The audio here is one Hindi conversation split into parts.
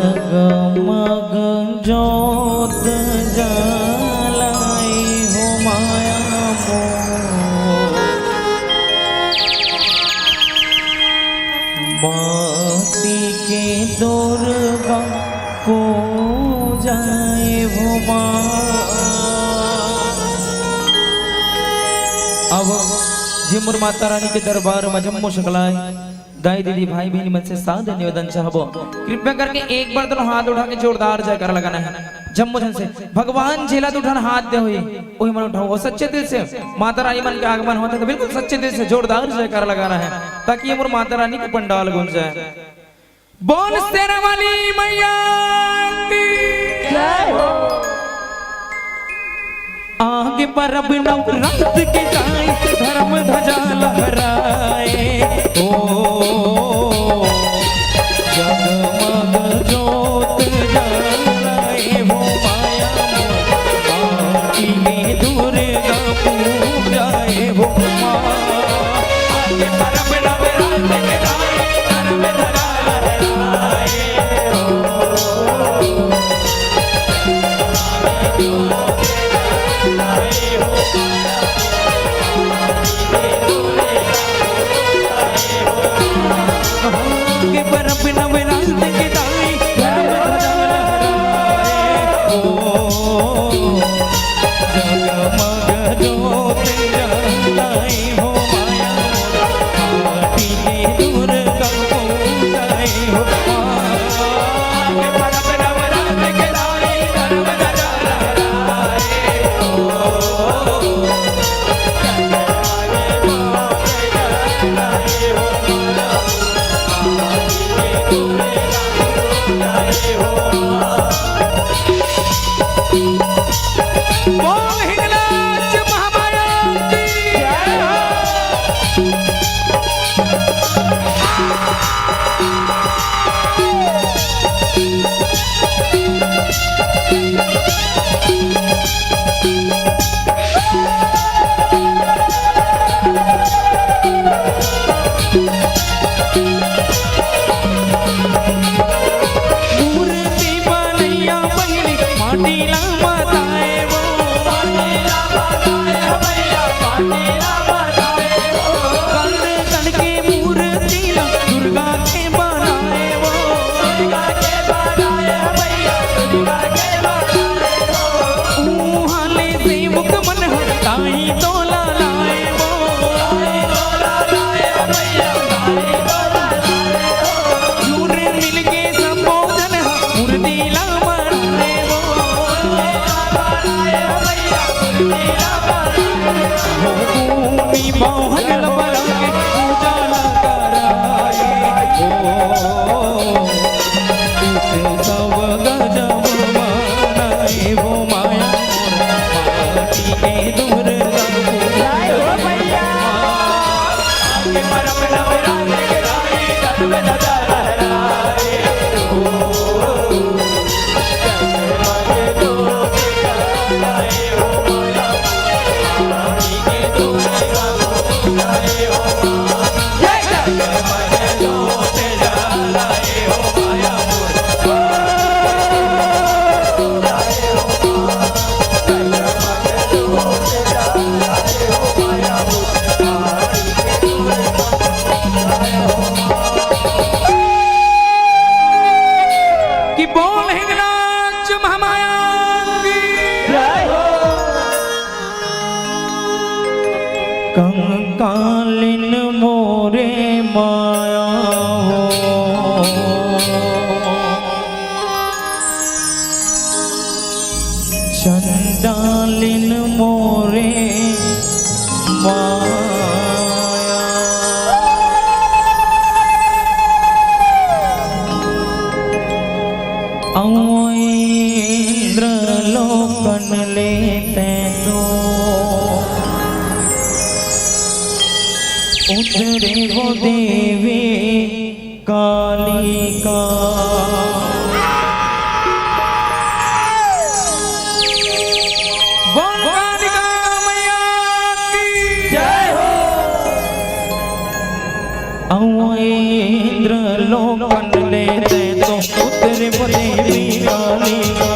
जगमग जोत जलाई हो माया माटी के दुर्गा को जाए हो अब जिमुर माता रानी के दरबार में जम्मू शकलाए दाई दीदी भाई बहनी मन से साथ निवेदन चाहबो कृपया करके एक बार दोनों हाथ उठा के जोरदार जयकार लगाना है। जम्मू जन से भगवान झेला तो उठाना हाथ दे हुई वही मन उठाओ सच्चे दिल से माता रानी मन का आगमन होता है बिल्कुल सच्चे दिल से जोरदार जयकार लगाना है ताकि ये माता रानी की पंडाल गूंज जाए। बोल शेरा वाली मैया की जय हो। आगे पर अब नवरात्र के जाए धर्म ध्वजा लहराए ओ जगमग जोत जलाए हो माया माटी में दुर्गा पूजाए हो आगे पर अब नवरात्र के जाए धर्म ध्वजा लहराए कंकालिन मोरे माया हो चंडालिन मोरे माया इंद्र लोकन लेते तो उतरे हो देवी कालिका इंद्र लोकन लेते तो उतरे बोले काली का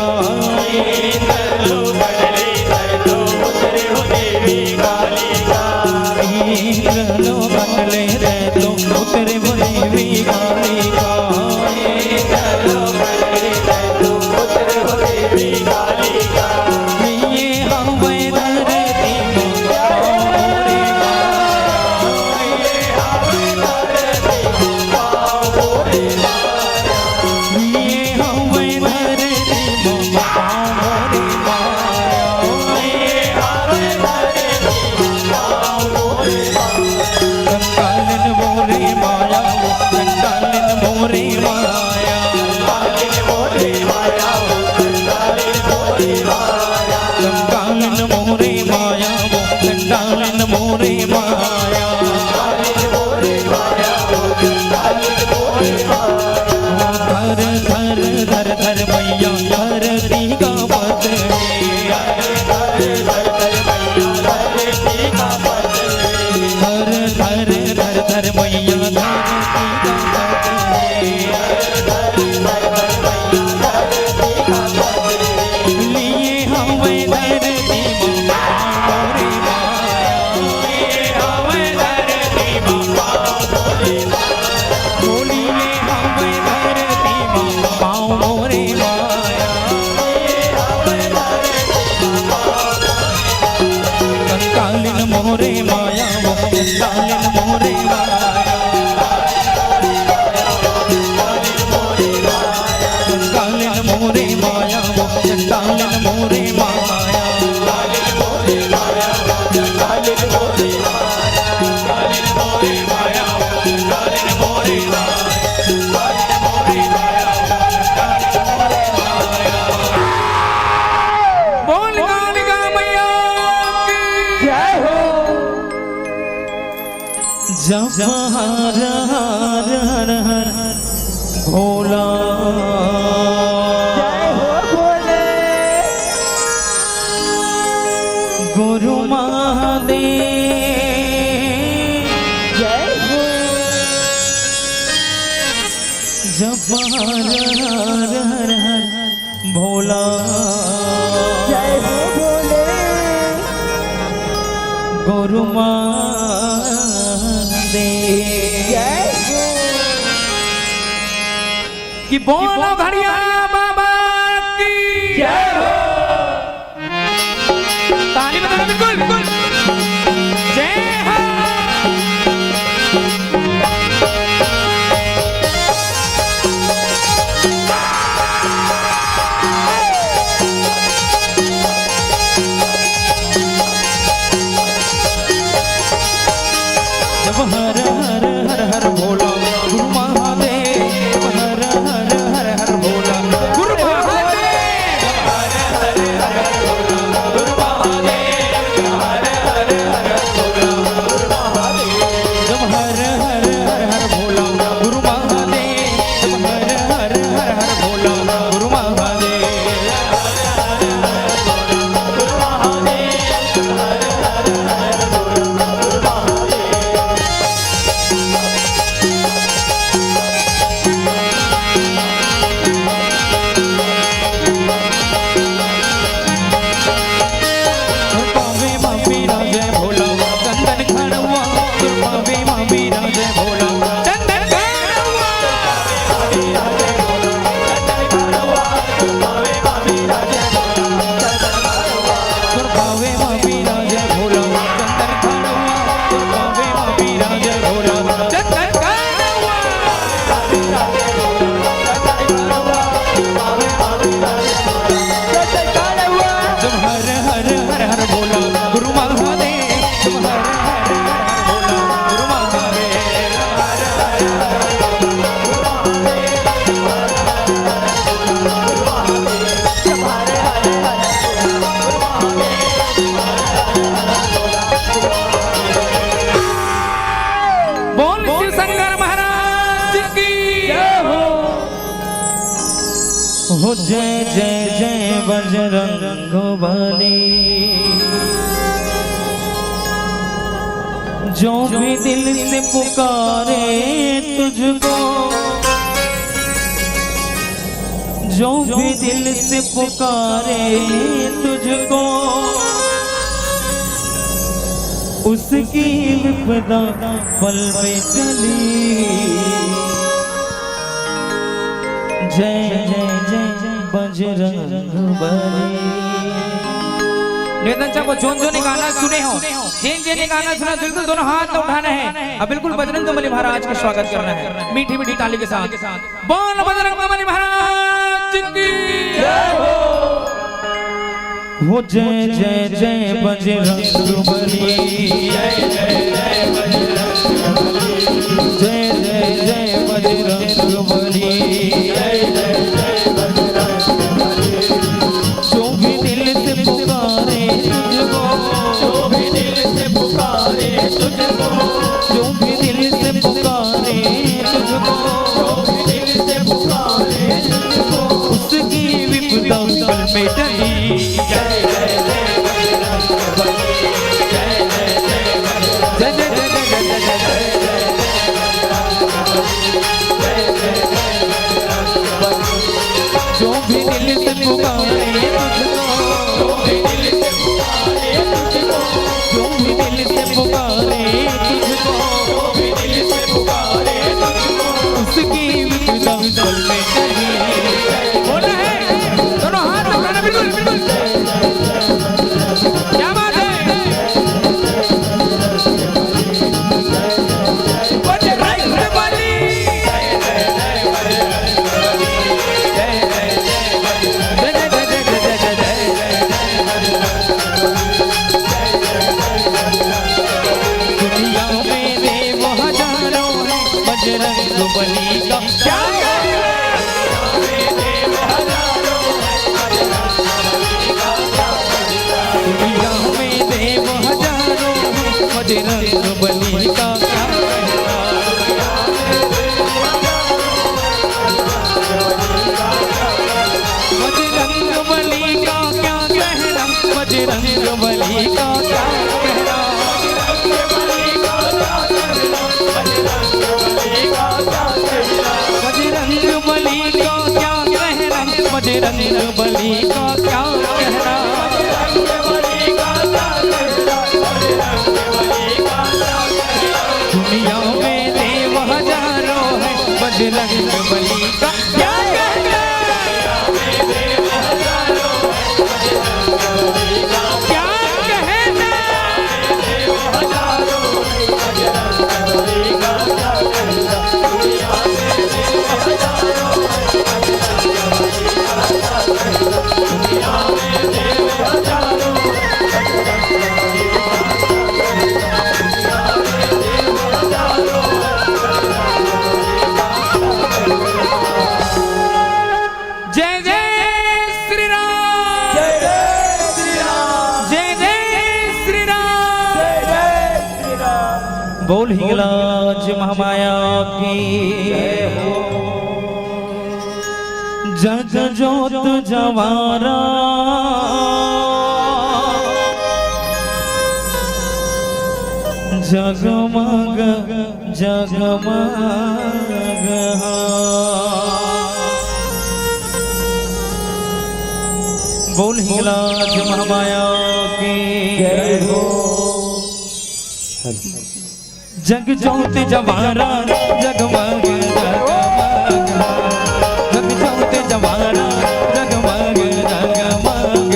इंद्र लोकन लेते तो उतरे बोले काली का इंद्र लोकन लेते तो उतरे बोले काली का इंद्र लोकन लेते तो उतरे बोले काली का ये हमें धरती मोरे माया धर धर धर धर मैया धरती का पद धर धर धर धर मैया धरती का पद लिए हमें धरती मोरे मोरे माया वो कालिन मोरे माया कालिन मोरे माया वो कालिन मोरे माया जब हर हर हर हर भोला गुरु महादेव जब हर हर हर हर भोला गुरु कि बोलो घड़िया बाबा की जय हो ताली बजाना बिल्कुल बिल्कुल जय हो जब हर हर हर हर भोला गुरु महादेव हर हर हर हर भोला गुरु महादेव हर हर हर हर भोला गुरु महादेव हर हर हर हर भोला गुरु महादेव जब हर हर हर हर भोला गुरु महादेव जब हर हर हर हर भोला गुरु महादेव हो जय जय जय बजरंग बली जो भी दिल से पुकारे तुझको, जो भी दिल से पुकारे तुझको, उसकी विपदा पल में चली। जय जय जय बजरंगबली। निवेदन चाहो जो ने गाना सुने हो, जिन गाना सुना बिल्कुल दोनों हाथ उठाना है और बिल्कुल बजरंगबली महाराज का स्वागत करना है मीठी मीठी ताली के साथ। बोल बजरंगबली महाराज की जय हो। जय जय जय बजरंगबली, जय जय जय बजरंगबली, जय जय जय बजरंगबली, जय जय जय बजरंगबली। जो भी दिल से पुकारे तुझको, जो भी दिल से पुकारे तुझको, जो भी दिल से पुकारे तुझको, जो भी दिल से पुकारे तुझको, उसकी विपदा पल में टली। जय जय जय बजरंगबली, जय जय जय बजरंगबली, जय जय जय जय जय जय जो भी दिल से पुकारे तुझको, जो भी दिल से पुकारे तुझको, जो भी दिल से पुकारे तुझको, जो भी दिल से पुकारे तुझको, उसकी विपदा पल में टली। बोला है दोनों हाथ उठाना बिल्कुल बिल्कुल। क्या बात है। बजरंगबली का क्या दुनिया में देव हजारों हैं, बजरंगबली का क्या बजरंगबली का क्या कहना, बजरंगबली का क्या कहना, बजरंगबली का क्या कहना, बजरंगबली का क्या कहना। दुनिया में देव हजारों हैं, बजरंगबली का क्या कहना। बोल हिंगलाज महामाया की हो। जग जोत जवारा जगमग जगमग बोल हिंगलाज महामाया की हो। जग जोत जवारा जगमग जगमग, जग जोत जवारा जगमग जगमग।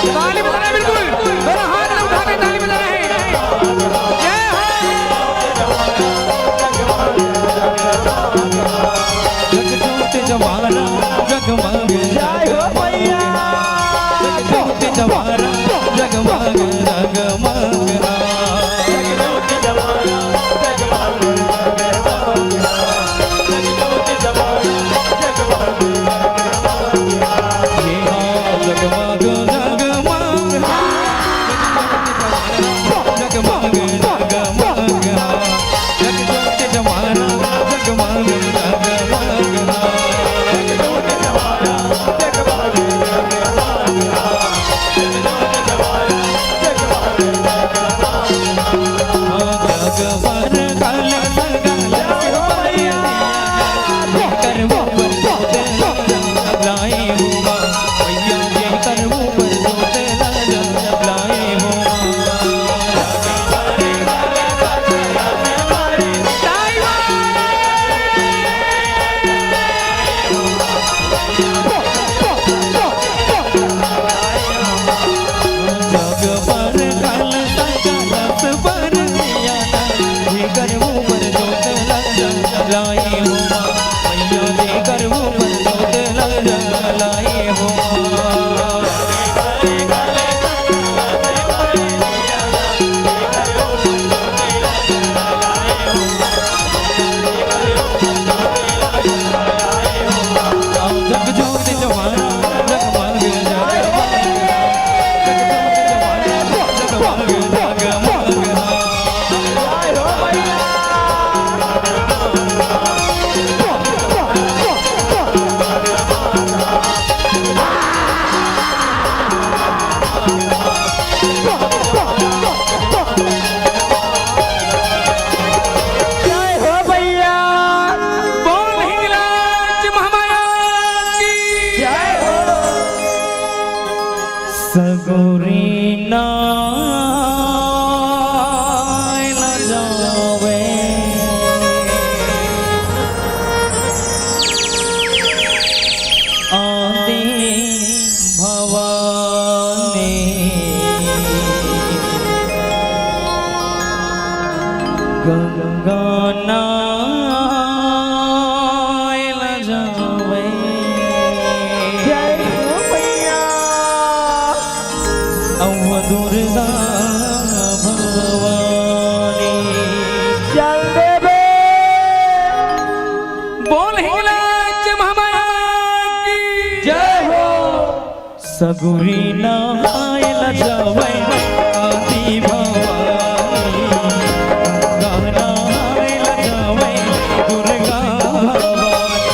ताली बजाना बिल्कुल, मेरा हाथ उठा के ताली बजाना है। जय हो। जग जोत जवारा जगमग जय हो भैया। जग जोत जवारा जगमग जगमग। जगमग जगमग, जग जोत जवारा जगमग जावे जय हो मैया अव दुर्गा भवानी चल देवे बोल हिंगलाज महामाया की जय हो सगुरी नायल जावे आदि भवानी गाना आयल जावे दुर्गा भवानी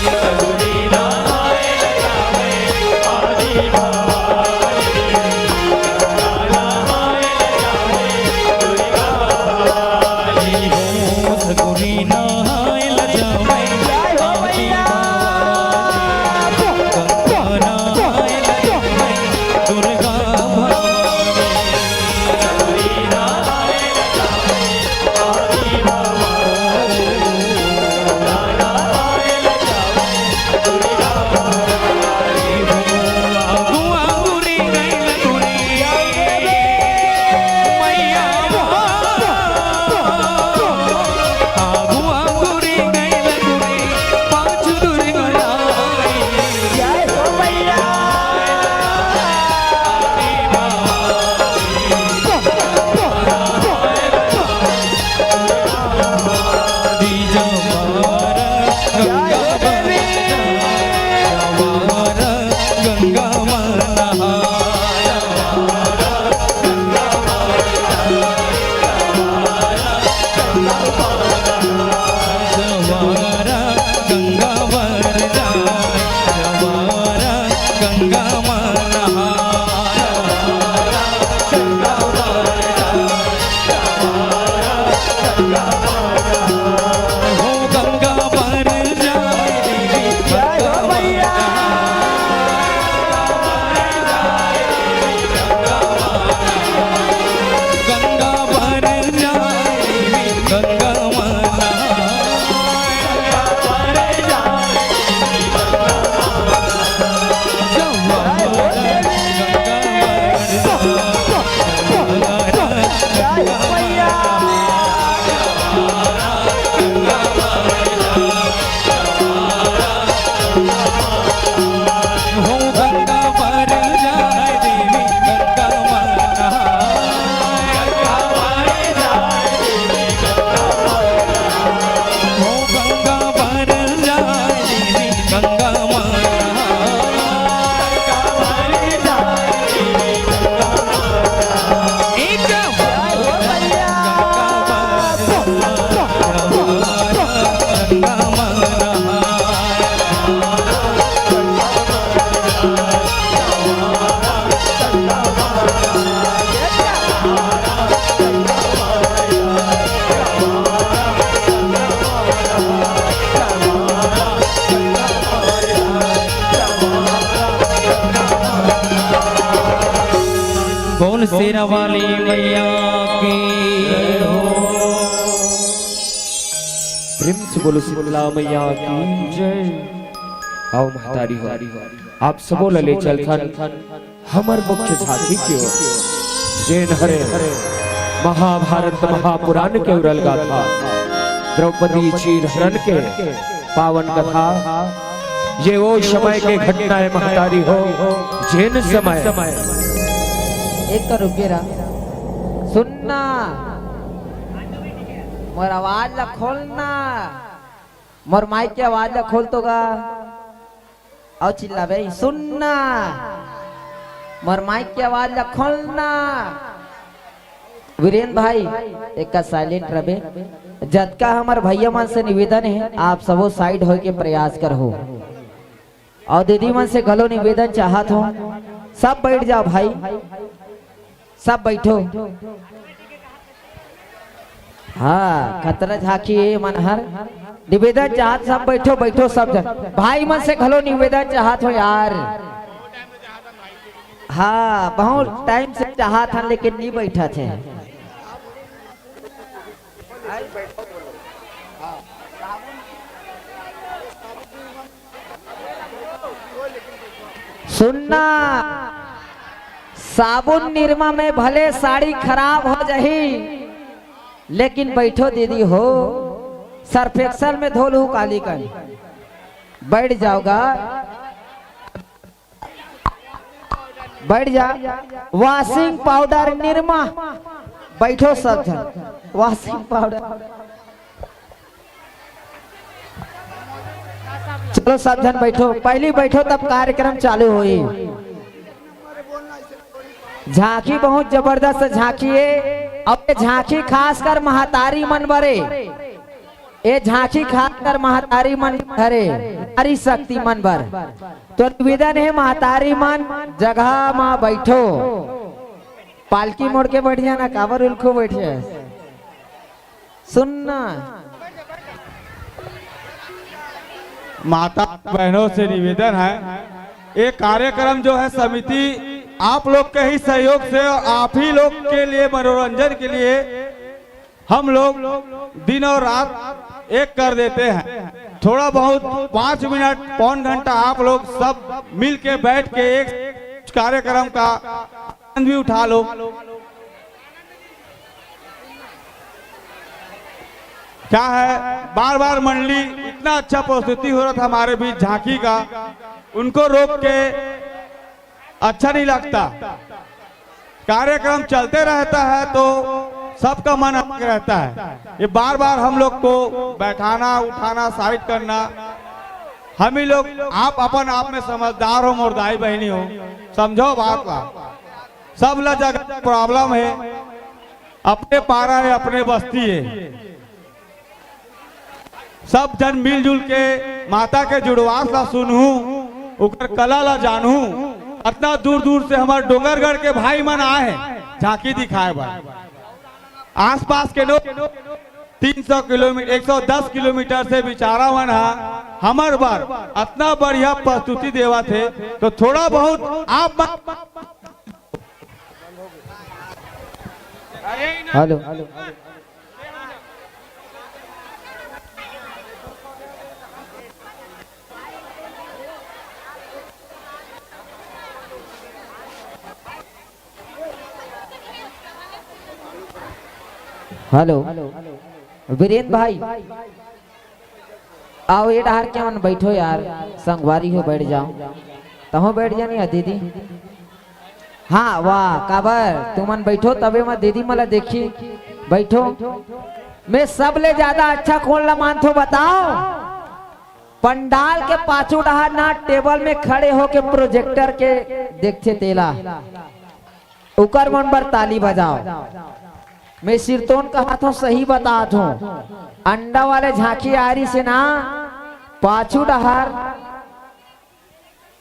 सगुरी नायल जावे आदि भवानी गाना आयल जावे दुर्गा भवानी हो सगुरी नायल जावे आदि दुर्गा जय हो मैया गंगा माना जवारा गंगा वरदा जवारा गंगा माना हो गंगा पर जाए देवी जय हो मैया गंगा पर जाए देवी गंगा माना जय हो मैया हो गंगा पर जाए देवी गंगा माना हो गंगा पर जाए देवी गंगा बोल शेरा वाली मैया की प्रेम से बोलो शीतला मैया की जय आओ महतारी हो आप सबो लले चलथन हमर मुख्य झांकी की ओर जैन हरे महाभारत महापुराण के उरल गाथा द्रौपदी चीर हरण के पावन कथा ये वो समय के घटना है महतारी हो जैन समय एक तो रुके रहा सुनना मोर आवाज ला खोलना मोर माइक की आवाज ला खोल तो गा आओ चिल्ला भाई सुनना मोर माइक की आवाज ला खोलना वीरेंद्र भाई एक का साइलेंट रहे जदका हमार भैया मन से निवेदन है आप सबो साइड हो के प्रयास करो और दीदी मन से गलो निवेदन चाहत हो सब बैठ जाओ भाई सब बैठो हाँ खतरा झांकी मनहर निवेदन चाहत सब बैठो बैठो सब जन भाई मन से घलो निवेदन चाहत हो यार हाँ बहुत टाइम से चाहत हन लेकिन नहीं बैठा थे सुनना साबुन निरमा में भले साड़ी खराब हो जाही लेकिन बैठो दीदी हो, सरफेक्सल में धो लू काली काली, बैठ जाओगा, बैठ जा। वॉशिंग पाउडर निरमा, बैठो सब जन, वॉशिंग पाउडर, चलो सब जन बैठो, पहली बैठो तब कार्यक्रम चालू हुई। झांकी बहुत जबरदस्त झांकी है, और ये झांकी खासकर महतारी मन बरे, ये झांकी खासकर महतारी मन हरे, हरी शक्ति मन बर। तो निवेदन है महतारी मन जगह में बैठो, पालकी मोड़ के बैठ जाना, काबर उल्खो बैठ जाए, सुनना। माता बहनों से निवेदन है, ये कार्यक्रम जो है समिति आप लोग के ही सहयोग से, आप ही लोग के लिए मनोरंजन के लिए हम लोग दिन और रात एक कर देते हैं। थोड़ा बहुत 5 मिनट पौन घंटा आप लोग सब मिल के बैठ के एक कार्यक्रम का आनंद भी उठा लो। क्या है, बार बार मंडली इतना अच्छा प्रस्तुति हो रहा था हमारे बीच झांकी का, उनको रोक के अच्छा नहीं लगता। कार्यक्रम चलते रहता है तो सबका मन अलग रहता है, ये बार बार हम लोग को बैठाना उठाना साइड करना, हम ही लोग, आप अपन आप में समझदार हो, मोरदाई बहनी हो, समझो बात का। सब ला जगह प्रॉब्लम है, अपने पारा है, अपने बस्ती है, सब जन मिलजुल के माता के जुड़वास ला सुनहू, उकर कला ला जानू। इतना दूर दूर से हमारे डोंगरगढ़ के भाई मन आए हैं झांकी दिखाए बा, आसपास के लोग 300 किलोमीटर 110 किलोमीटर से बिचारा मन हमार बार इतना बढ़िया प्रस्तुति देवा थे, तो थोड़ा बहुत आप हेलो, हेलो वीरेंद्र भाई, आओ ये डहार क्या मन बैठो यार, संगवारी हो, बैठ जाओ, तहो बैठ जानी दीदी। हाँ वाह काबर तुमन बैठो, तबे मैं दीदी मला देखी, बैठो। मैं सब ले ज्यादा अच्छा कौन ला मानथो बताओ? पंडाल के पाछू डहार ना टेबल में खड़े होके प्रोजेक्टर के देखते तेला, उकर मन पर ताली बजाओ। मैं सिरतोन कहा था, सही बता था, अंडा वाले झांकी आरी से ना पाछू डहार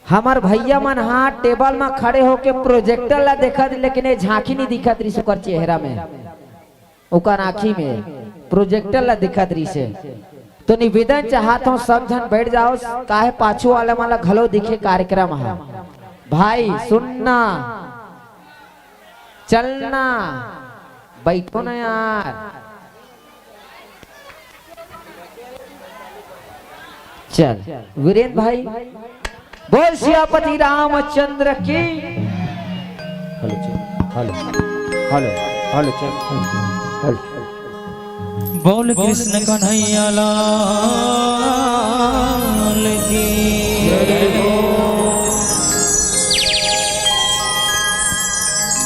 हमार भैया मन हाथ टेबल में खड़े होके प्रोजेक्टर ला देखत, लेकिन ये झांकी नहीं दिखत रही सुकर चेहरा में, उकर आँखी में प्रोजेक्टर ला दिखत रही से। तो निवेदन चाहता हूँ सब जन बैठ जाओ, काहे पाछू वाले वाला घलो दिखे कार्यक्रम है। भाई सुनना, चलना, बैठो ना यार। चल वीरेंद्र भाई, बोल सियापति रामचंद्र की। हेलो हेलो हेलो हेलो चल हेलो। बोल कृष्ण कन्हैया लाल की जय हो।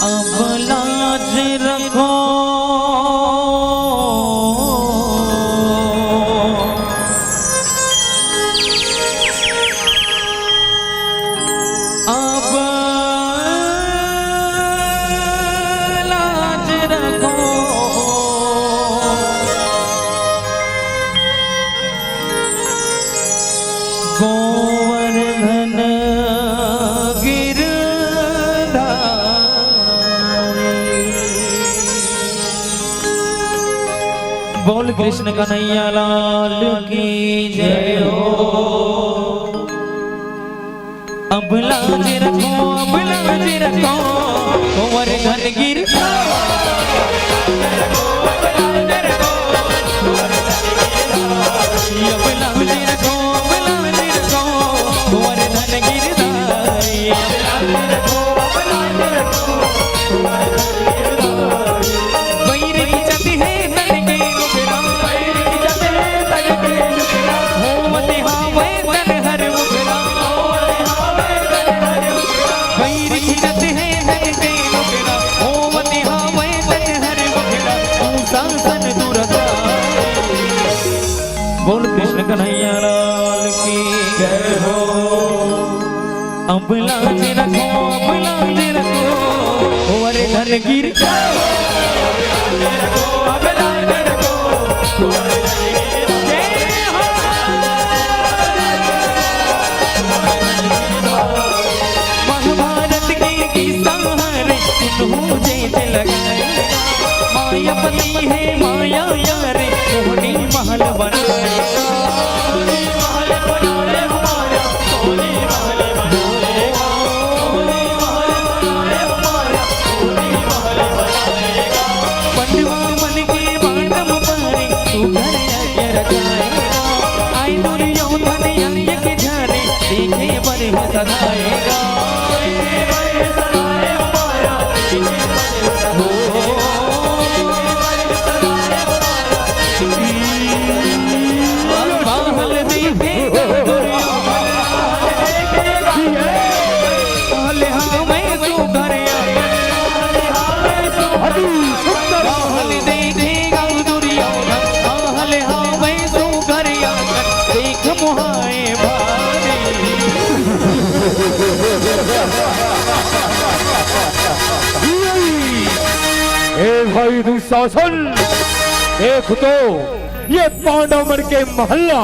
अब लाज रखो अब लाज रखो, गोवर्धन बोल कृष्ण कन्हैया लाल की जय हो। अब लाज रखो, अब लाज रखो, गोवर्धन गिर अब लाज रखो, अब लाज रखो, गोवर्धन गिरधारी। बैर की जाति है बोल कृष्ण कन्हैया लाल की जय हो। अब लाज रखो, अब लाज रखो, अरे धन गिर महाभारत के किस्सा हरे मुझे लगाए, माया पति है माया यारे मोहनी महल बनाए, पंडवा मन के बाटम पारे तू घर आके रखाएगा, आई दुर्योधन यज्ञ के झारे देखे बड़े सदाएगा। भाई दुशासन, देख तो ये पांडवमण के महल्ला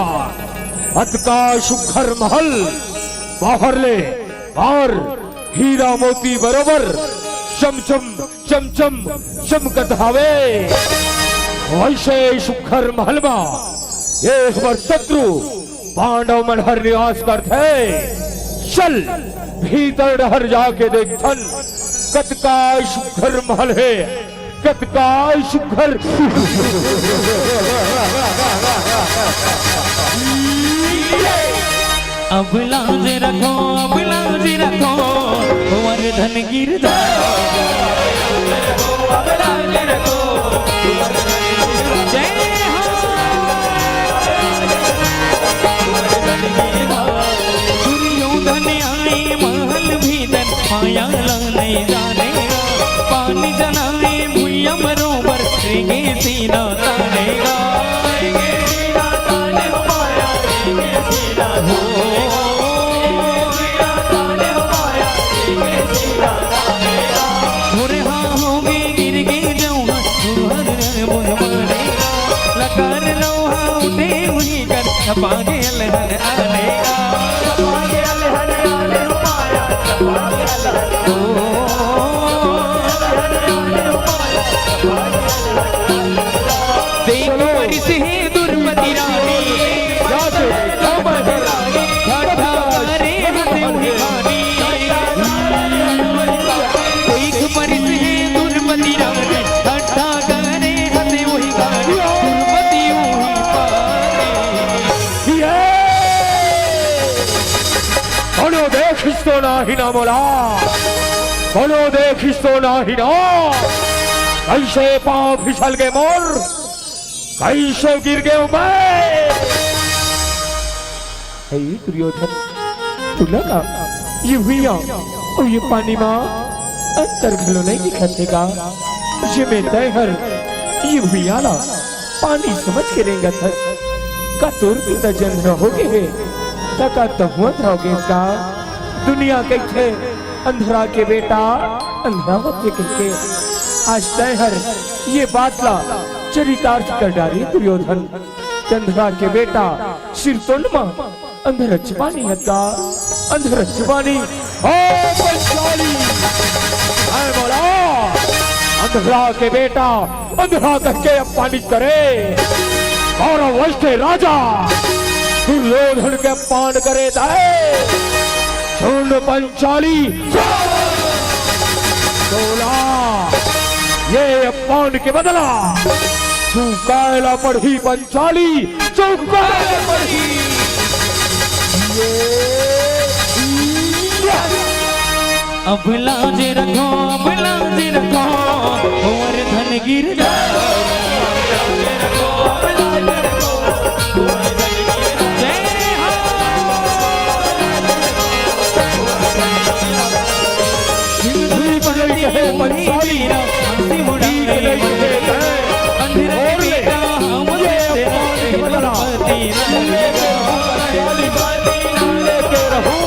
अत का सुखर महल, बाहर ले और हीरा मोती बरोबर चमचम चमचम चमकत हवे, वैसे सुखर महल में एक बार शत्रु पांडवमण हर निवास करते। चल भीतर डहर जाके देखन कत का सुखर महल है, कतका सुखर। अब लाज रखो, अब लाज रखो, वर्धन गिरधार, अब लाज रखो, जय दुर्योधन आए महल भीतर माया नहीं जानेगा, पानी जलाए भूया बरोबर रेगे सीना तानेगा, गिर गे जाऊंगा बोल मारेगा, लकार लोहा उठे हुई कर छपागे लहर आनेगा, देखो परिस है दुर्मति रानी, देखिस्तो नाही ना मोला, बोलो देखिस्तो नाही ना, कैसे पांव फिसल गए मोर, कैसे गिर गए मैं। दुर्योधन तुला का ये हुआ और ये पानी माँ अंतर घलो नहीं दिखातेगा, ये मैं तैहर ये हुआ ला पानी समझ के रहेगा था का तोर पिता जन रहोगे है तका तहुत रहोगे का दुनिया कहते अंधरा के बेटा अंधरा होते कहते आज तैहर ये बात ला चरितार्थ कर डाली दुर्योधन। चंद्रा के बेटा सिर तोड़ मां अंधर चपानी हत्या अंधर चपानी बोला अंधरा के बेटा अंधरा करके पानी करे और वैसे राजा दुर्योधन के पान करे दाए सुन पंचाली बोला ये पान के बदला चुकायला पड़ी पंचाली चुकायला पड़ी। अब लाज रखो, अब लाज रखो, और धन गिर पाती पंचाली बाती नाम लेके रहूं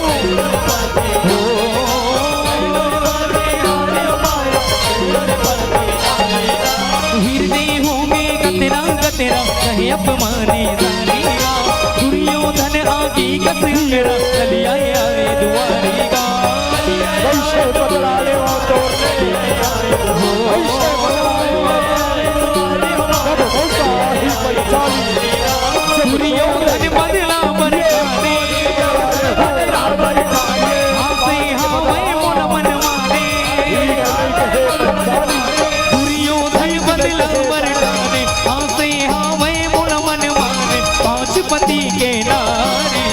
हृदय होंगे कतरा कतरा कहे अपमानी जानेगा दुर्योधन आगे कसरा चली आए आए दुआरेगा कैसे बदला ले वो तोड़ने कैसे बदला ले जब होगा ही पंचाली दुर्योधन बदला बरसाने हासे हावे मोर मन माने दुर्योधन बदला बरसाने हासे हावे मोर मन माने पांच पति के नारी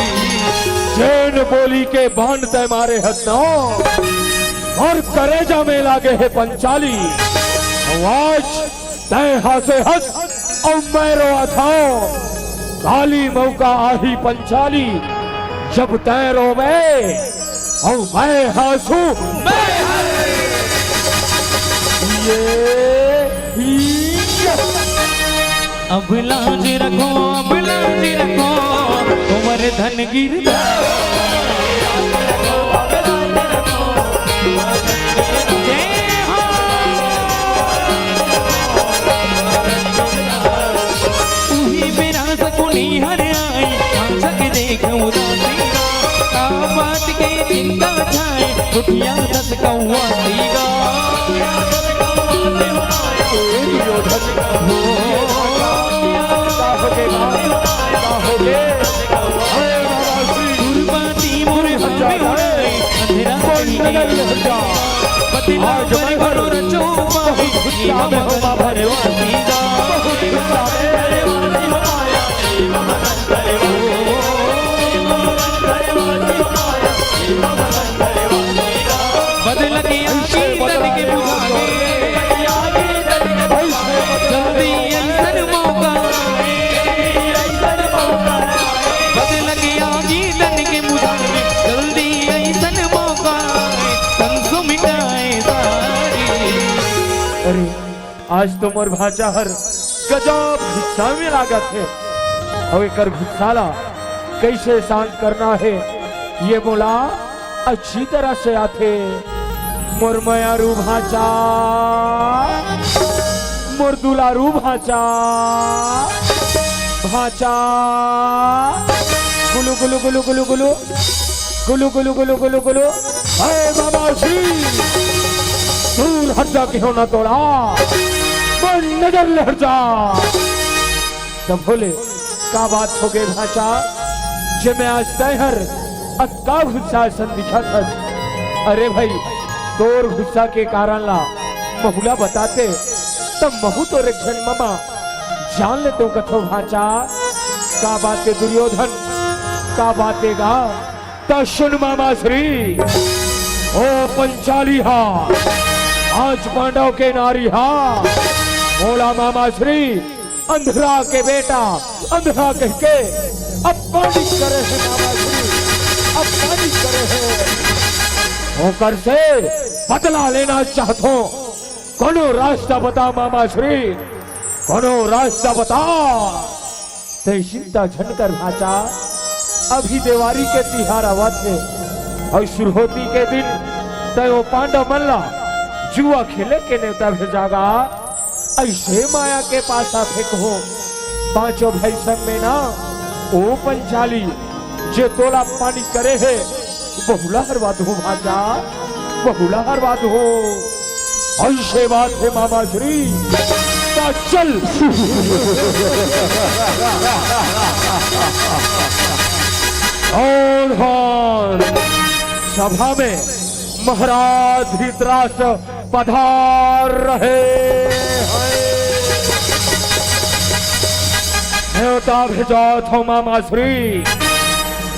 जैन बोली के बांध तय मारे हथों और करेजा में लागे है पंचाली आज तय हासे हंस और मैं रोआ था काली मौका आही पंचाली जब तय रोवे और मैं हंसू ये अब लाज रखो उमर धन गिरदा उही बिना सकुनी हर आई आंचक देख उदासी बात के चिंता छाए उठिया दस कौआ सीगा गुरबाती मोर हमें उड़ाए अंधेरा बदला पर घरो रचो पाही हम भरवासीगा बदल के आगे दल के बुझाने जल्दी ऐसन मौका बदल के आगे दल के बुझाने जल्दी ऐसन मौका संसु मिटाए सारी अरे आज तो मोर भाचा हर गजब गुस्सा में लागत है और कर गुस्साला कैसे शांत करना है ये बोला अच्छी तरह से आते मोर मयारू भाचा मोर दुलारू भाचा भाचा गुलु गुलु गुलु गुलु गुलु गुलु गुलु गुलु गुलु गुलु अरे बाबा श्री दूर हट जा क्यों ना तोड़ा नजर ले हट जा तब बोले का बात हो गई भाचा जे मैं आज तैहर अक्का गुस्सा सन दिखा था अरे भाई तोर गुस्सा के कारण ला महुला बताते तब महू तो रक्षण मामा जान ले तो कथो भाचा का बात दुर्योधन का बातेगा तो सुन मामा श्री ओ पंचाली हा आज पांडव के नारी हा बोला मामा श्री अंधरा के बेटा अंधरा कह के अब पानी करे है मामा श्री अब पानी करे है होकर से बदला लेना चाहतो कोनो रास्ता बता मामा श्री कोनो रास्ता बता ते चिंता झनकर भाचा अभी देवारी के तिहार आवत है और शुरुआती के दिन तय वो पांडव मल्ला जुआ खेले के नेता भेजागा ऐसे माया के पास फेंको पांचों भाई संग में ना ओ पंचाली जे तोला पानी करे है बहुला हर बात हो भाचा बहुला हर बात हो ऐसे बात है मामा श्री चल और सभा में महाराज धृतराष्ट्र पधार रहे हैं न्योता भेजा थो मामा श्री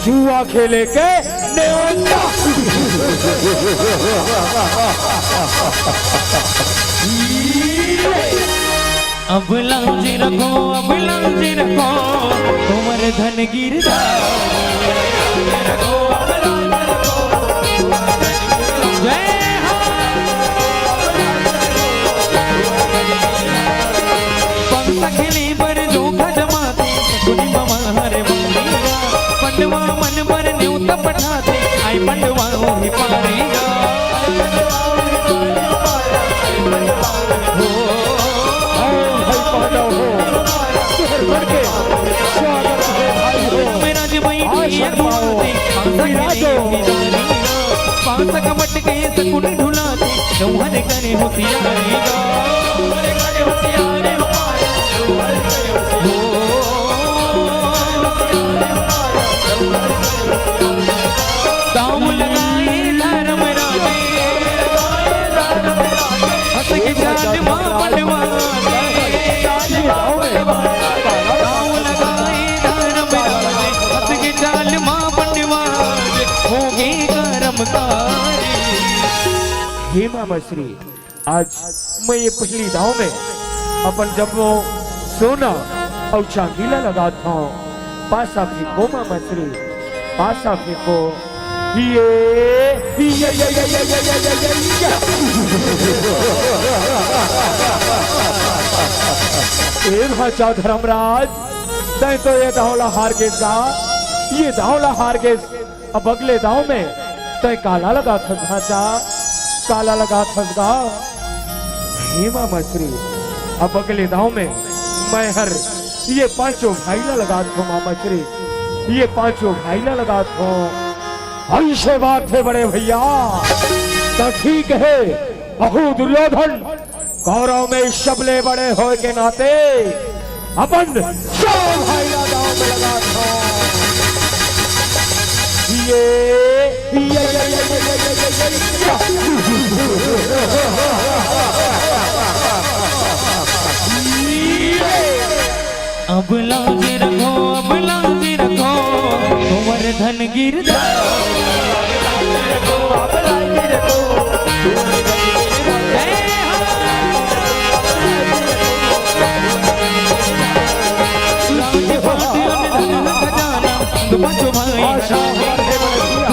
जुआ खेले के न्योता अब लाज रखो तुमर धन गिरदा जय हो पंख खेले पर जो खजमाती कुनी ममा का पठाते आई पंडवाओ ही पारेगा मेरा जी भाई पांच कमट के सकुन ढुलाते जौहर करे होशियारेगा दाम लगाए धर्म राजे हंस के जाल मां बनवा दाम लगाए धर्म राजे हंस के जाल मां बनवा होगे कर्मकारी। हे मामा श्री, आज मैं ये पहली दाव में अपन जब वो सोना और चांदीला लगाता हूँ, पासा फेंको मामा श्री, पासा फेंको। भाचा धर्मराज, तय तो ये दावला हार गेस का, ये दावला हार गेस। अब अगले दाव में तय काला लगा था भाचा, काला लगा था। हे मामा श्री, अब अगले दाव में मैं हर ये पांचों भाईला लगा था मामा श्री, ये पांचों भाईला लगा था। ऐसे बात है बड़े भैया, तो ठीक है। बहु दुर्योधन कौरव में शबले बड़े हो के नाते अपन सब भाईला दाव में लगा था। अब लाज रखो, अब लाज रखो, कुंवर धन गिर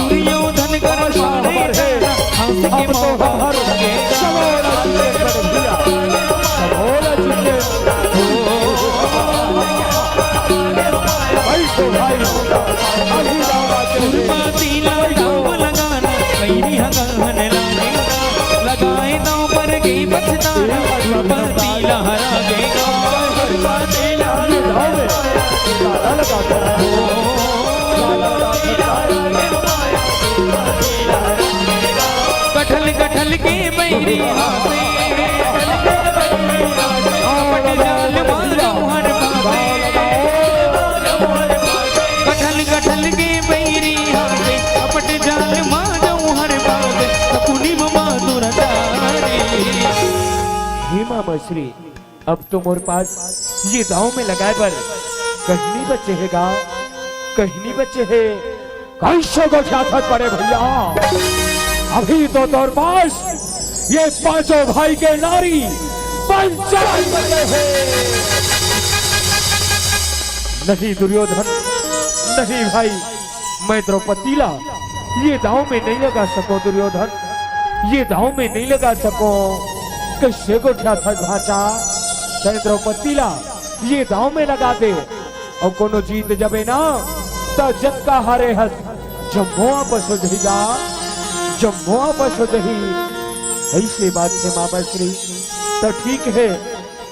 दुर्योधन कर हंस के मोहर लगाए दांव पर गई बचताना पतीला हरा देगा। कठल कठल के बैरी हाथे कठल कठल के बैरी हाथे अपट जाल माधव हर बाग सकुनी बहादुर हे मामा श्री, अब तो मोर पास ये दाव में लगाए पर कहीं नहीं बचे हैगा, कहीं नहीं बचे है। कैसे को सियासत पड़े भैया, अभी तो तोर पास ये पांचों भाई के नारी पंचायत बचे हैं। नहीं दुर्योधन, नहीं भाई, मैं द्रौपदीला ये दाव में नहीं लगा सको। दुर्योधन, ये दाव में नहीं लगा सको। कैसे को सियासत भाचा, चाहे द्रौपदीला ये दाव में लगा दे और कोनो जीत जबे ना तो जग का हारे हस जम्मो आपस हो जाएगा, जम्मो आपस हो जाही। ऐसे बात है मामा श्री, तो ठीक है।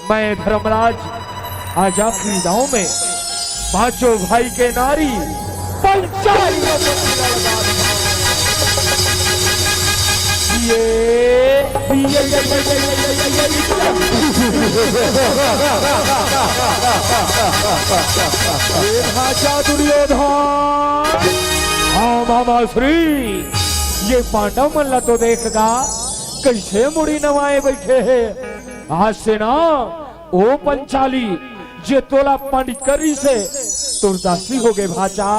मैं धर्मराज आज आखिरी दाव में पांचों भाई के नारी पंचायत भाषा दुर्योधन। हाँ मामा श्री, ये पांडव मल्ला तो देखेगा कैसे मुड़ी नवाए बैठे हैं। आज से ना ओ पंचाली जे तोला पांडिकरी से तुरदासी हो गए भाचा,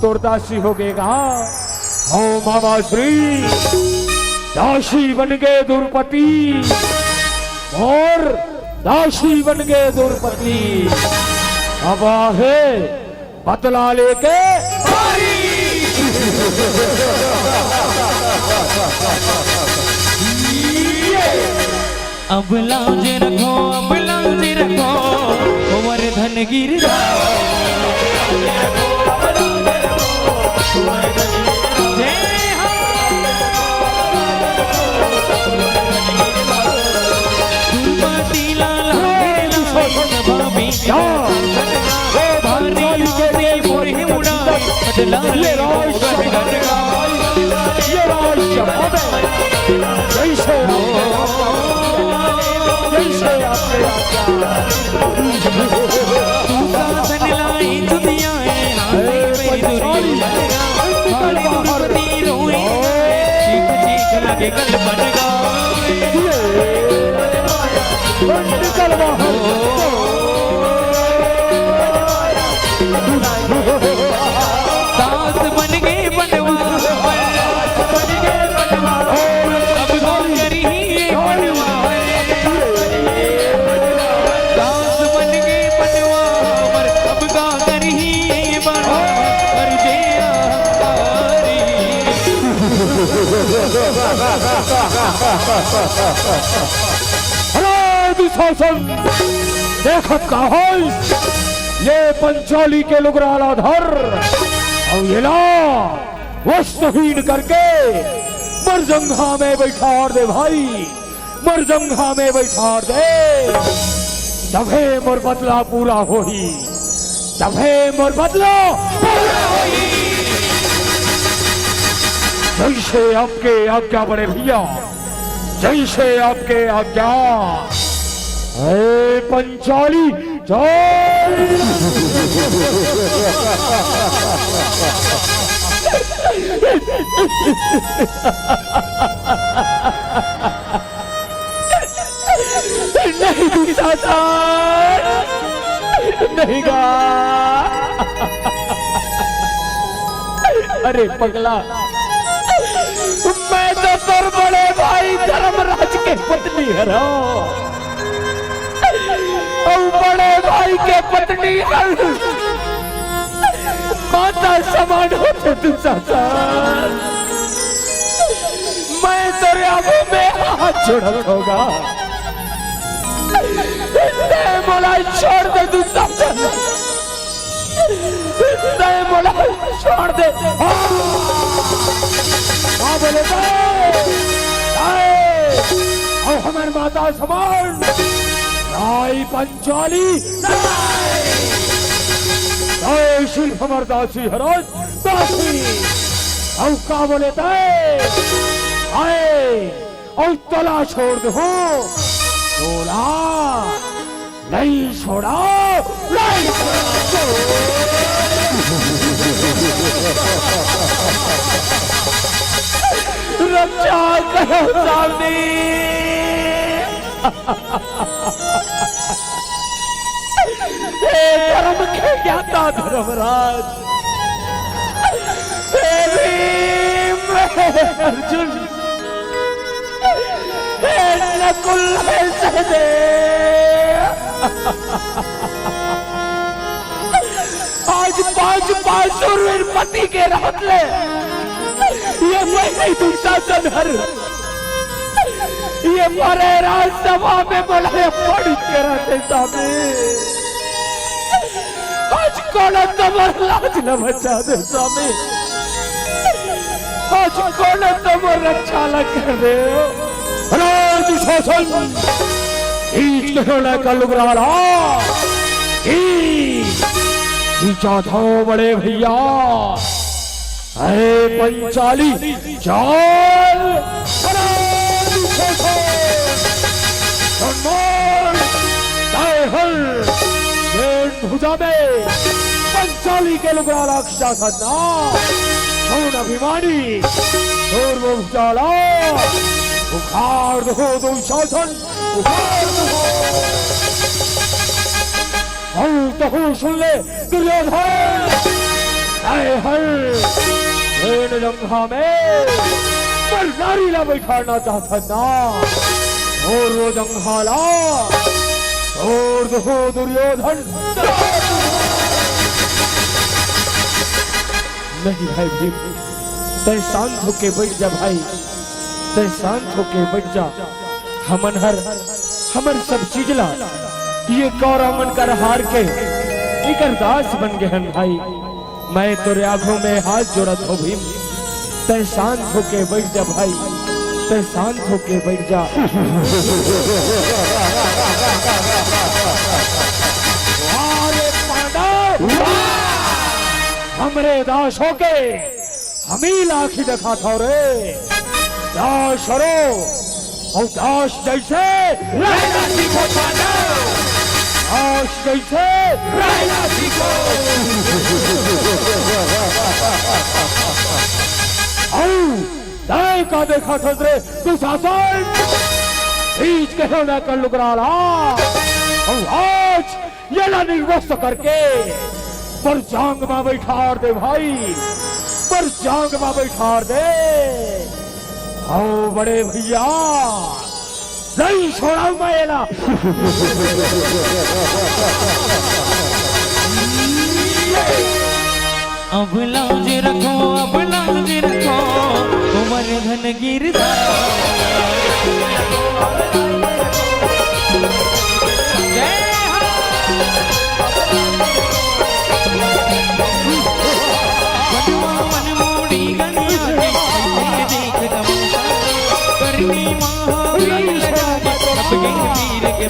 तुरदासी हो गएगा। हो मामा श्री, दासी बन गए द्रौपदी और दासी बन गए द्रौपदी। अब आहे बदला लेके अब लाज रखो, अब लाज रखो, कुंवर धन गिर शीतला ये राज जैसे जैसे सुशासन लाई दुनिया रोए चीख चीख लगे गल बन दास बन गए बनवा अब तो करी बनवा दास बन गए बनवा अब का करी बनवा और जे दुशासन देखत का हो ये पंचाली के लुगराला धर और ये ला वस्त्रहीन करके मरजंघा में बैठार दे भाई, मरजंघा में बैठार दे, तभे मोर बदला पूरा होही, तभे मोर बदला पूरा होही। जैसे आपके आज्ञा बड़े भैया, जैसे आपके आज्ञा। अरे पंचाली चल नहीं दुशासन नहीं गा। अरे पगला मैं तो तोर बड़े भाई धर्मराज के पत्नी हरा और बड़े भाई के पत्नी माता समान होते दुशासन। मैं तेरे आंखों में हाथ जोड़ल होगा, मोला छोड़ दे दुशासन, मोला छोड़ दे। हाँ बोले और हमारी माता समान राई पंचाली शिल्प हमार दासी हराज दासी और का बोले आए और तला छोड़ दो तोला नहीं छोड़ा नहीं रक्षा करो सामने। धर्म के ज्ञाता धर्मराज अर्जुन नकुल आज 5 सूरवीर पति के रात ले ये मैं नहीं दुशासन हर ये मरे राज सभा में बोले पड़ी के रहते सामने आज कौन तमर लाज न बचा दे स्वामी, आज कौन तमर रक्षा न कर दे। राज शासन इच कहना का लुगराला था बड़े भैया। अरे पंचाली चल भुजा में पंचाली के लुगराला शासन कौन अभिमानी और वो भुजाला उखाड़ दो दुशासन उखाड़ दो। तो हो सुन ले दुर्योधन हर जंघा में नारी ला बैठाना चाहता ना और वो जंघाला और दो दुर्योधन। नहीं भाई भीम तय शांत होके बैठ जा भाई, तय शांत होके बैठ जा। हमर सब चीज ला ये कौरवन कर हार के एक दास बन गए हैं भाई। मैं तेरे आंखों में हाथ जोड़त हो भीम, तय शांत होके बैठ जा भाई, तय शांत होके बैठ जा। हमरे दास होके हमी लाखी दिखा था रे। दास रो और दास जैसे रहना सीखो दास जैसे रहना सीखो। दाय का देखा था रे तू शासन बीच के होना कर लुकराला और आज ये ना निर्वस्त करके पर जांग में बैठार दे भाई, पर जांग में बैठार दे। आओ बड़े भैया नहीं छोड़ा मैं ना। अब लाज रखो, अब लाज रखो, उमर घन गिरदा। मनमोड़ी गनिया देख तमाशा करनी महावीर जाके अब के वीर के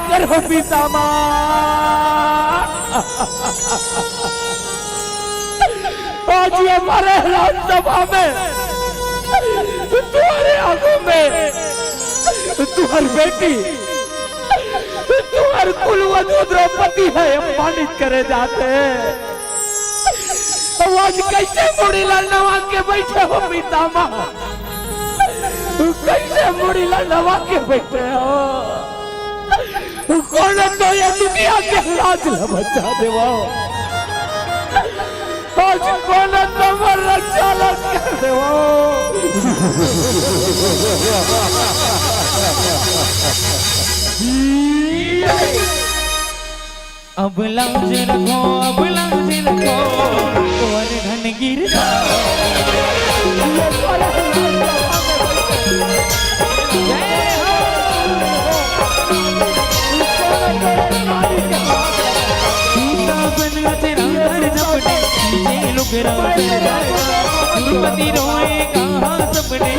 करो पितामह। आज ये हमारे राज्यसभा में तुम्हारे आंखों में तुम्हारी बेटी तुम्हारे कुलवधु द्रौपदी है अपमानित करे जाते हैं। आज कैसे मुड़ी लड़नवा के बैठे हो पितामह, कैसे मुड़ी लड़नवा के बैठे हो। कौन तो ये दुनिया के लाज बचा देवा, आज कौन तो मर रक्षा कर देवा। अब लाज रखो, अब लाज रखो, और धन गिरदा। द्रौपदी रोए कहाँ सपने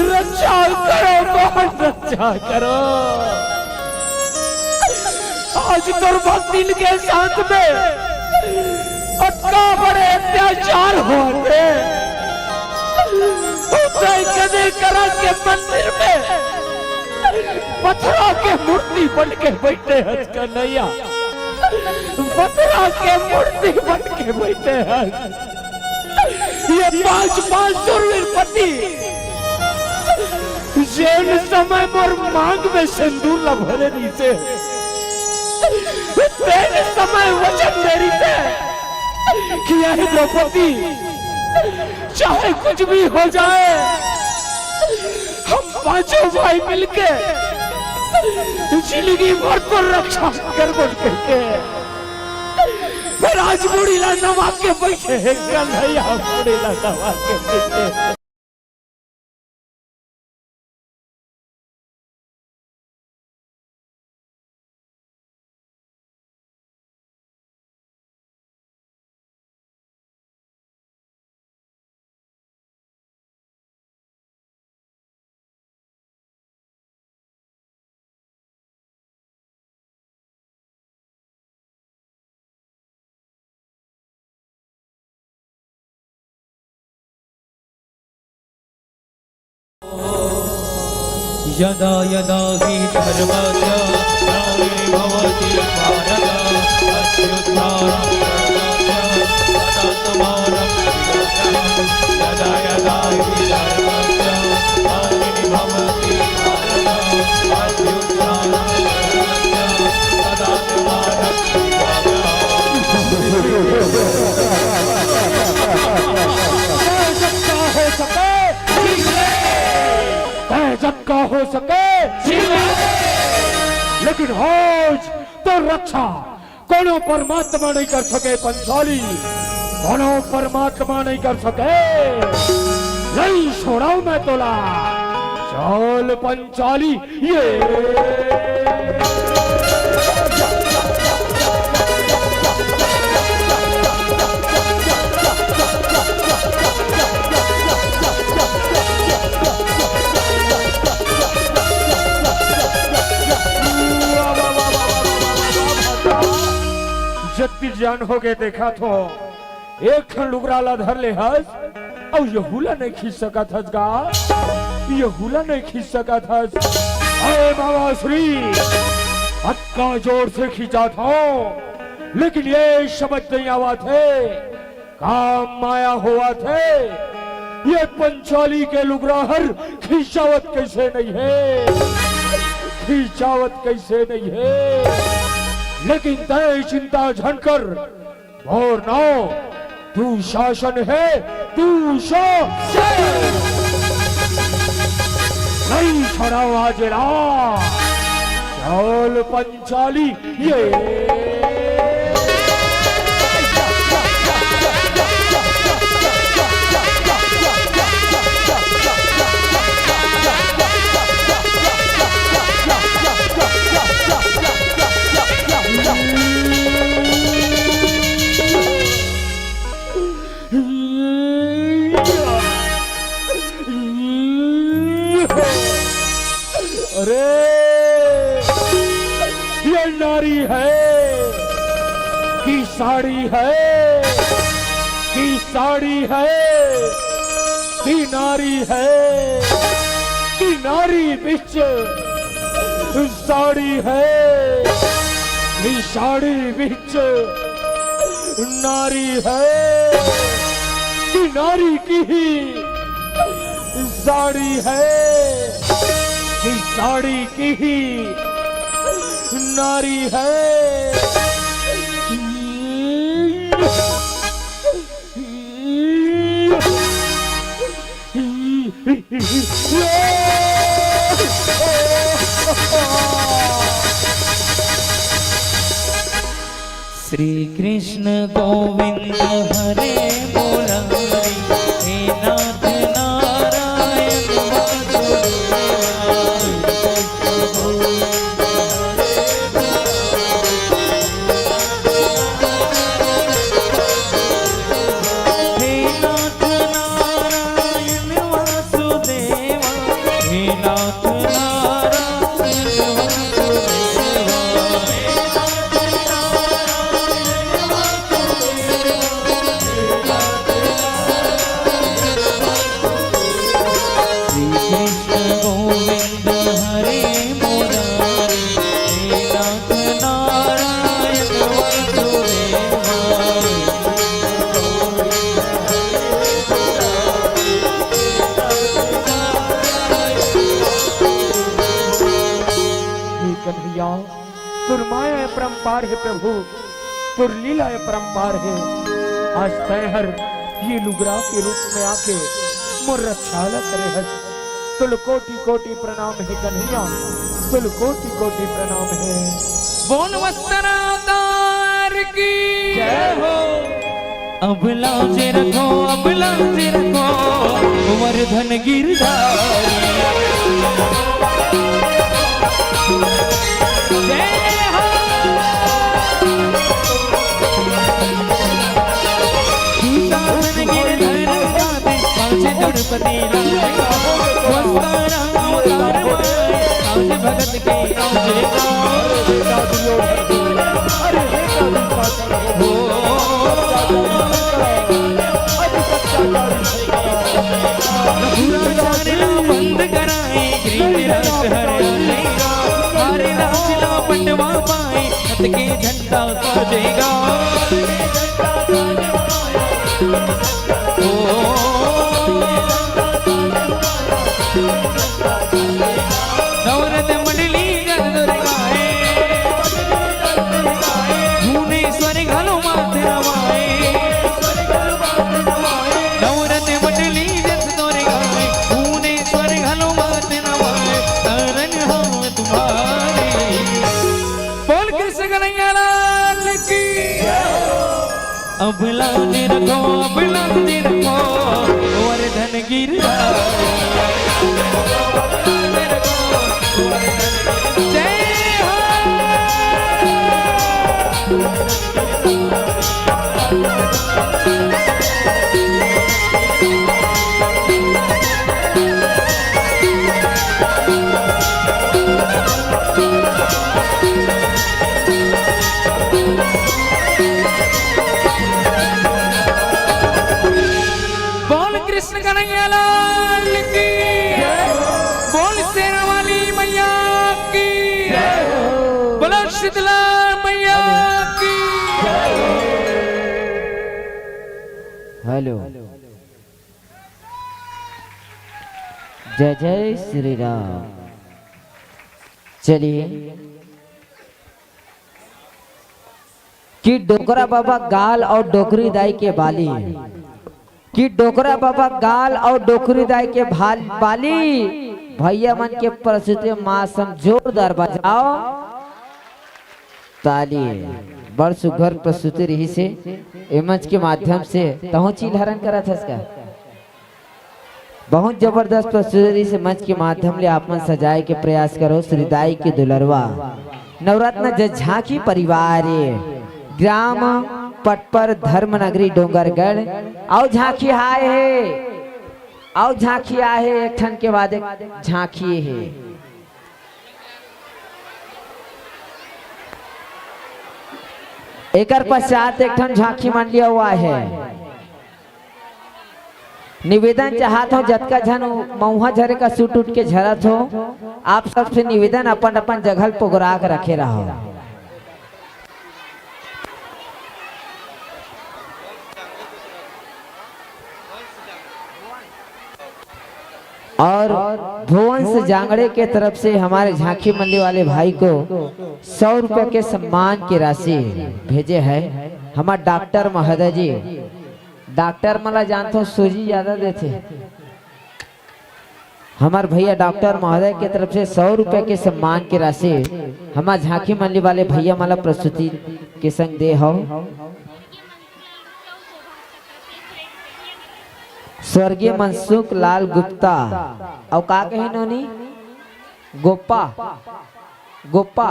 रक्षा करो, बहुत रक्षा करो। आज दुर्भक्ति के साथ में अटका बड़े अत्याचार होते कदे करा के मंदिर में पत्थरा के मूर्ति बन के बैठे हैं कन्हैया, पत्थरा के मूर्ति बन के बैठे हैं। ये 5-5 शूरवीर पति जैन समय मोर मांग में सिंदूर लभरे नीचे तेरे समय वचन मेरी से किया है द्रौपदी, चाहे कुछ भी हो जाए हम 5 भाई मिलके जिंदगी भर पर रक्षा कर बोल करके फिर आज बूढ़ी ला नवा के बैठे हैं कन्हैया बूढ़ी ला नवा के बैठे। यदा यदा हि धर्मस्य ग्लानिर्भवति भारत अभ्युत्थानं धर्मस्य तदात्मानं यदा यदा हि धर्मस्य ग्लानिर्भवति भारत अभ्युत्थानं जब का हो सके लेकिन आज तो रक्षा कोनो परमात्मा नहीं कर सके पंचाली, कोनो परमात्मा नहीं कर सके। नहीं छोड़ाऊ मैं तोला चल पंचाली ये जत्ती जान हो गए देखा तो एक खन लुगराला धर ले हस और ये हुला नहीं खींच सका था गा, ये हुला नहीं खींच सका था। अरे बाबा श्री अक्का जोर से खींचा था लेकिन ये समझ नहीं आवा थे काम माया हुआ थे। ये पंचाली के लुगराहर खींचावत कैसे नहीं है, खींचावत कैसे नहीं है। लेकिन तय चिंता झनकर और नाओ तू शासन है, तू शासन नहीं छोड़ाओ आज चल पंचाली ये अरे ये नारी है कि साड़ी है, कि साड़ी है कि नारी है, कि नारी बिच साड़ी है कि साड़ी बिच नारी है, कि नारी की ही साड़ी है कि साड़ी की ही नारी है। श्री कृष्ण गोविंद हरे मुरारी हे नाथ नारायण वासुदेवा हे नाथ नारायण कन्हैया तुर माया परम्पार है प्रभु, तुर लीला है परम्पार है। आज तैहर ये लुगरा के रूप में आके मोर रक्षा करे हस, तुल कोटि कोटि प्रणाम है कन्हैया, तुल कोटि कोटि प्रणाम है। बोल वस्त्रावतार की जय हो। अब लाजे रखो, अब लाजे रखो वर्धन गिरधारी। जय हो। शासन गिरधर गाते पांच द्रौपदी वस्त्रावतार माए आज भगत के आजेगा। बंद कराए हरे लाचना पटवा पाए हथ के झंडा साजेगा। नवरत मंडली गंदुरगाए भुवनेश्वर घलो माथे रवाए। नवरत मंडली गंदुरगाए भुवनेश्वर घलो माथे रवाए। शरण हो तुम्हारे। बोल कृष्ण कन्हैया लाल की। अब लाजे रखो, अब लाजे रखो वर्धन गिरधारी। जय हो। बोल कृष्ण कन्हैया लाल की। बोल शेरा वाली मैया की। बोलो शीतला मैया की। हेलो, जय जय श्री राम। चलिए कि डोकरा बाबा गाल और डोकरी दाई के बाली, कि डोकरा बाबा गाल और डोकरी दाई के बाली भैया मन के प्रस्तुति मासम जोरदार बजाओ ताली। बड़ सुघर प्रस्तुति रही से ए मंच के माध्यम से तहु चील हरण करा था इसका बहुत जबरदस्त प्रस्तुति से मंच के माध्यम ले आप मन सजाए के प्रयास करो। श्रीदाई के दुलरवा नवरत्न झांकी परिवार ग्राम पटपर धर्मनगरी डोंगरगढ़ आओ झांकी आए है, आओ झांकी आए है। एक ठन के बाद एक झांकी है। एकर पश्चात एक ठन झांकी मान लिया हुआ है। निवेदन चाहत हो जतका झन मऊहा झरे का सूट उठ के झरत हो, आप सबसे निवेदन अपन अपन जगह पोगरा के रखे रहो। और भुवन से जांगड़े के तरफ से हमारे झांकी मंडी वाले भाई को 100 रुपए के सम्मान की राशि भेजे है हमारे डॉक्टर महोदय जी। डॉक्टर मला जानते हो सूजी ज्यादा देते, हमारे भैया डॉक्टर महोदय की तरफ से 100 रुपए के सम्मान की राशि हमारे झांकी मंडी वाले भैया मला प्रस्तुति के संग दे हो। स्वर्गीय मनसुख लाल गुप्ता और का कही नोनी गोप्पा गोप्पा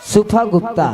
सुफा गुप्ता